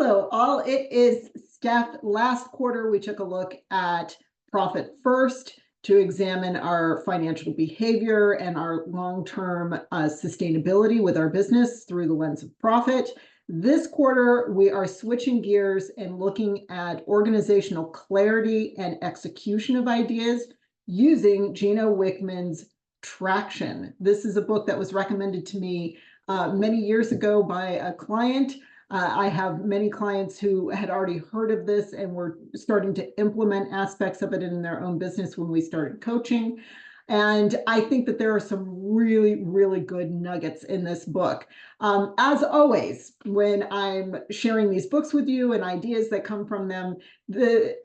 Hello, all. It is Steph. Last quarter, we took a look at profit first to examine our financial behavior and our long-term sustainability with our business through the lens of profit. This quarter, we are switching gears and looking at organizational clarity and execution of ideas using Gino Wickman's Traction. This is a book that was recommended to me many years ago by a client. I have many clients who had already heard of this and were starting to implement aspects of it in their own business when we started coaching. And I think that there are some really, really good nuggets in this book. As always, when I'm sharing these books with you and ideas that come from them,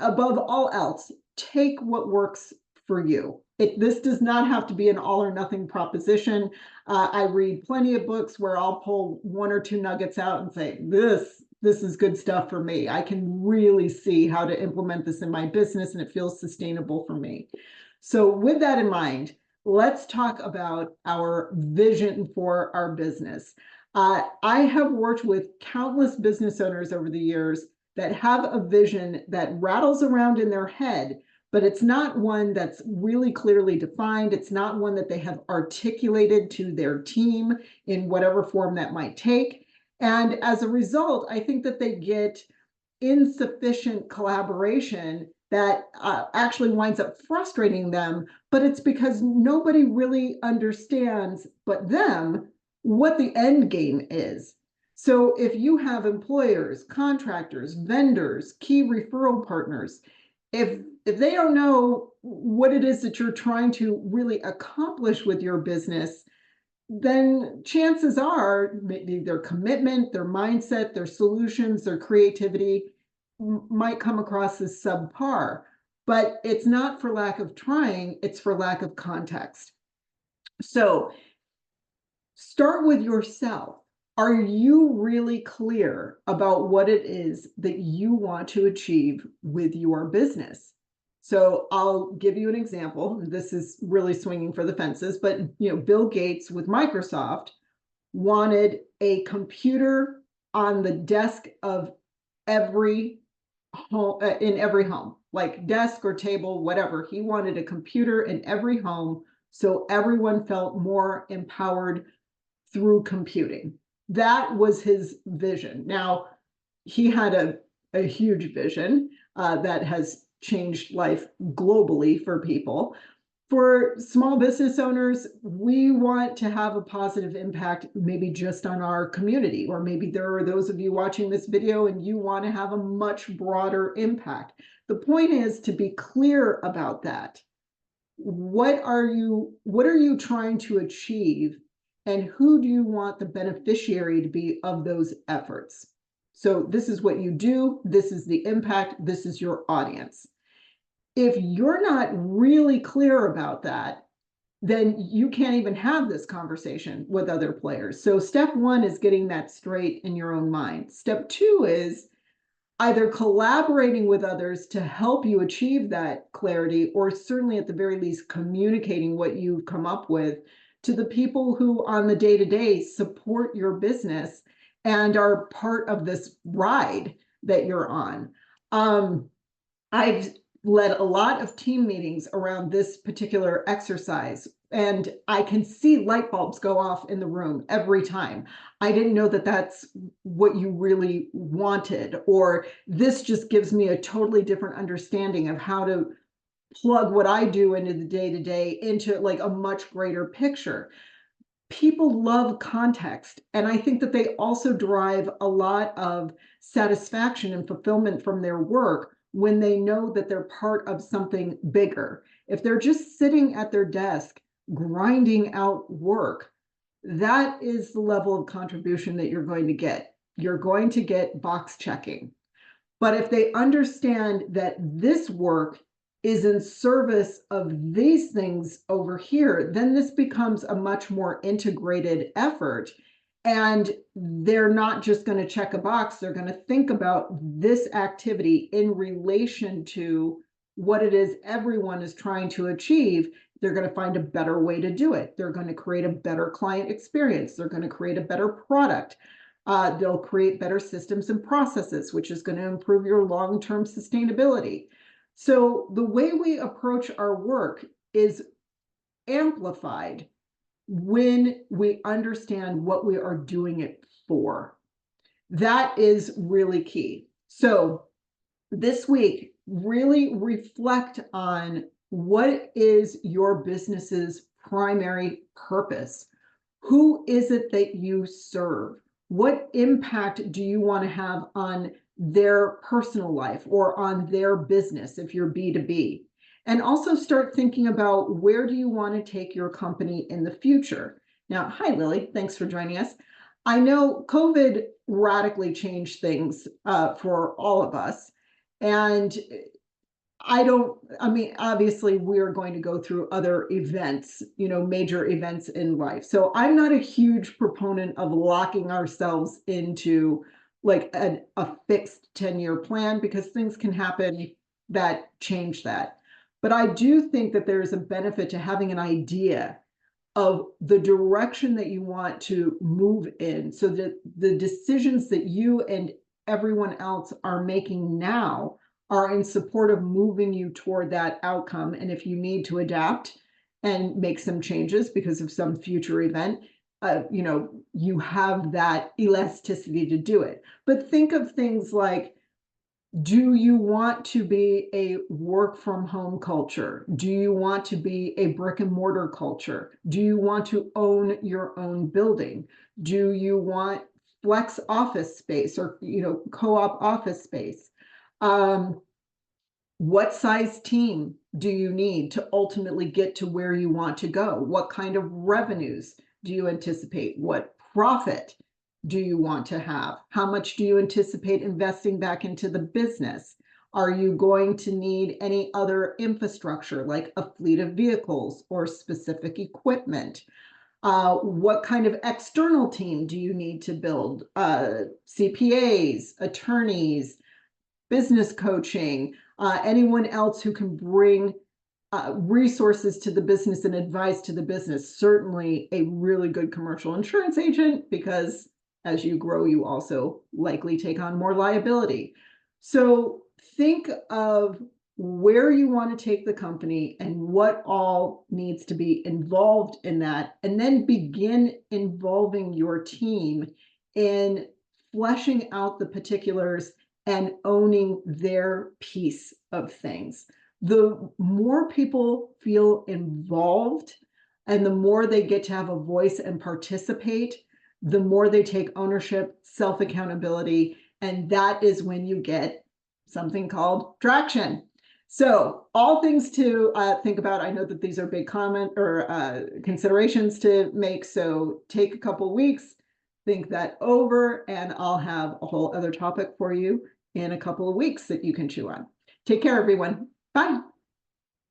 above all else, take what works for you. This does not have to be an all or nothing proposition. I read plenty of books where I'll pull one or two nuggets out and say, this is good stuff for me. I can really see how to implement this in my business and it feels sustainable for me. So with that in mind, let's talk about our vision for our business. I have worked with countless business owners over the years that have a vision that rattles around in their head, but it's not one that's really clearly defined. It's not one that they have articulated to their team in whatever form that might take. And as a result, I think that they get insufficient collaboration that actually winds up frustrating them, but it's because nobody really understands but them what the end game is. So if you have employers, contractors, vendors, key referral partners, if they don't know what it is that you're trying to really accomplish with your business, then chances are maybe their commitment, their mindset, their solutions, their creativity might come across as subpar. But it's not for lack of trying, it's for lack of context. So start with yourself. Are you really clear about what it is that you want to achieve with your business? So I'll give you an example. This is really swinging for the fences, but Bill Gates with Microsoft wanted a computer on the desk of every home, in every home, like desk or table, whatever. He wanted a computer in every home so everyone felt more empowered through computing. That was his vision. Now, he had a huge vision that has changed life globally for people. For small business owners, we want to have a positive impact, maybe just on our community, or maybe there are those of you watching this video and you want to have a much broader impact. The point is to be clear about that. What are you trying to achieve? And who do you want the beneficiary to be of those efforts? So this is what you do. This is the impact. This is your audience. If you're not really clear about that, then you can't even have this conversation with other players. So step one is getting that straight in your own mind. Step two is either collaborating with others to help you achieve that clarity, or certainly at the very least communicating what you've come up with to the people who on the day-to-day support your business and are part of this ride that you're on. I've led a lot of team meetings around this particular exercise, and I can see light bulbs go off in the room every time. I didn't know that that's what you really wanted, or this just gives me a totally different understanding of how to plug what I do into the day-to-day into like a much greater picture. People love context, and I think that they also derive a lot of satisfaction and fulfillment from their work when they know that they're part of something bigger. If they're just sitting at their desk grinding out work, that is the level of contribution that you're going to get. You're going to get box checking. But if they understand that this work is in service of these things over here, then this becomes a much more integrated effort. And they're not just going to check a box, they're going to think about this activity in relation to what it is everyone is trying to achieve. They're going to find a better way to do it. They're going to create a better client experience. They're going to create a better product. They'll create better systems and processes, which is going to improve your long-term sustainability. So the way we approach our work is amplified when we understand what we are doing it for. That is really key. So this week, really reflect on what is your business's primary purpose. Who is it that you serve? What impact do you want to have on their personal life or on their business if you're B2B? And also start thinking about where do you want to take your company in the future? Now, hi, Lily. Thanks for joining us. I know COVID radically changed things for all of us. And I mean, obviously we're going to go through other events, major events in life. So I'm not a huge proponent of locking ourselves into like a fixed 10-year plan, because things can happen that change that. But I do think that there's a benefit to having an idea of the direction that you want to move in, so that the decisions that you and everyone else are making now are in support of moving you toward that outcome. And if you need to adapt and make some changes because of some future event, you have that elasticity to do it. But think of things like, do you want to be a work from home culture? Do you want to be a brick and mortar culture? Do you want to own your own building? Do you want flex office space or, co-op office space? What size team do you need to ultimately get to where you want to go? What kind of revenues do you anticipate? What profit do you want to have? How much do you anticipate investing back into the business? Are you going to need any other infrastructure, like a fleet of vehicles or specific equipment? What kind of external team do you need to build? CPAs, attorneys, business coaching, anyone else who can bring resources to the business and advice to the business. Certainly a really good commercial insurance agent, because as you grow, you also likely take on more liability. So think of where you want to take the company and what all needs to be involved in that, and then begin involving your team in fleshing out the particulars and owning their piece of things. The more people feel involved and the more they get to have a voice and participate, the more they take ownership, self-accountability, and that is when you get something called traction. So all things to think about. I know that these are big considerations to make, so take a couple weeks, think that over, and I'll have a whole other topic for you in a couple of weeks that you can chew on. Take care, everyone. Bye.